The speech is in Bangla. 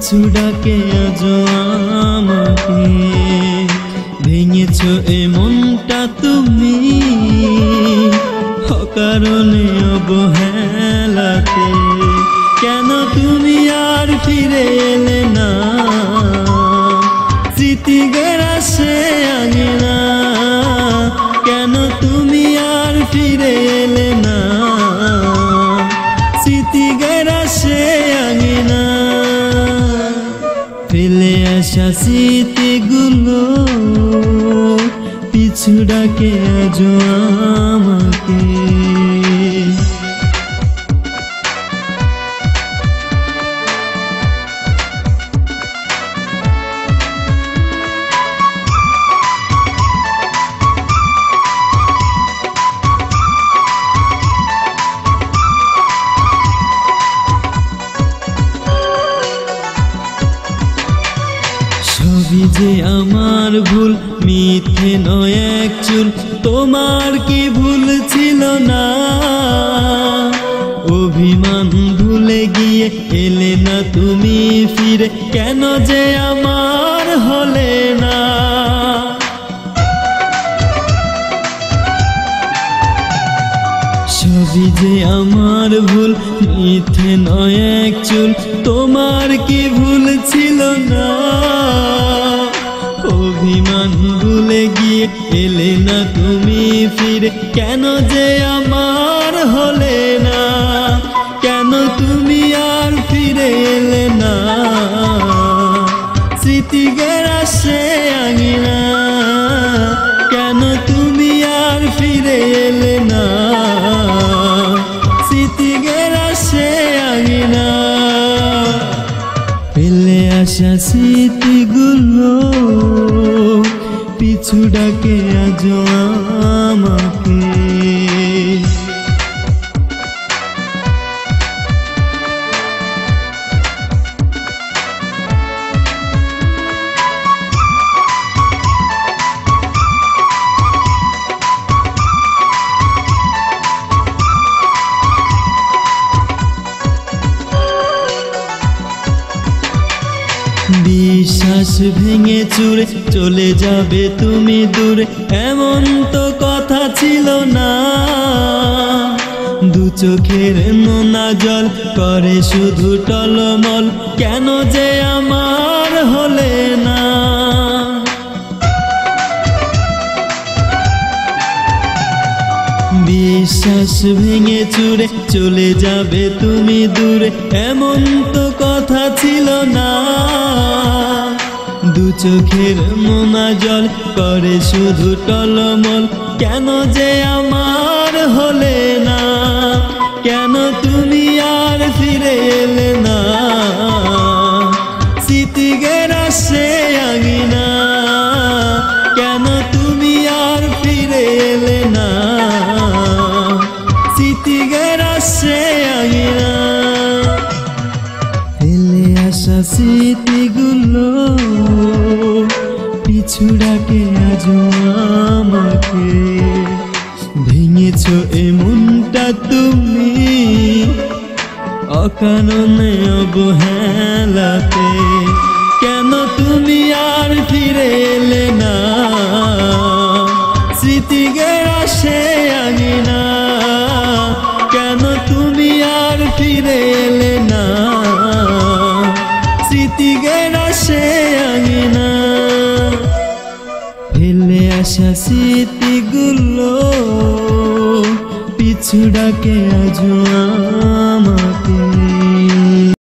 পিছু ডাকে আজ আমাকে। ভেঙেছো এ মনটা তুমি অকারণে অবহেলাতে। কেন তুমি আর ফিরে এলে না স্মৃতি গ্রাসে আঙিনা। কেন তুমি আর ফিরে এলে না স্মৃতি গ্রাসে আঙিনা। ফেলে আসা স্মৃতিগুলো পিছু ডাকে আজ আমাকে। সবই যে আমার ভুল, মিথ্যে নয় এক চুল। তোমার কি ভুল ছিল না? অভিমান ভুলে গিয়ে এলে না তুমি ফিরে। কেন যে আমার হলে না? সবই যে আমার ভুল, মিথ্যে নয় এক চুল। তোমার কি ভুল ছিল না? অভিমান ভুলে গিয়ে এলে না তুমি ফিরে। কেন যে আমার হলে না? কেন তুমি আর ফিরে এলে না স্মৃতি গ্রাসে আঙিনা। কেন তুমি আর ফিরে এলে না স্মৃতি গ্রাসে আঙিনা। ফেলে আসা স্মৃতিগুলো পিছু ডাকে আজ আমাকে। বিশ্বাস ভেঙে চুরে চলে যাবে তুমি দূরে, এমন তো কথা ছিল না। দু চোখের নোনা জল করে শুধু টলমল। কেন যে আমার হলে না? বিশ্বাস ভেঙে চুরে চলে যাবে তুমি দূরে, এমন তো কথা ছিল না। দু চোখের নোনা জল করে শুধু টলমল। কেন যে আমার হলে না? কেন তুমি আর ফিরে এলে না স্মৃতি গ্রাসে আঙিনা। কেন তুমি আর ফিরে এলে না স্মৃতি গ্রাসে আঙিনা। ফেলে আসা স্মৃতিগুলো পিছু ডাকে আজ আমাকে। ভেঙেছো এ মনটা তুমি অকারণে অবহেলাতে। কেন তুমি আর ফিরে এলে না স্মৃতি গ্রাসে আঙিনা। কেন তুমি আর ফিরে এলে না স্মৃতি গ্রাসে আঙিনা। ফেলে আসা স্মৃতিগুলো পিছু ডাকে আজ আমাকে।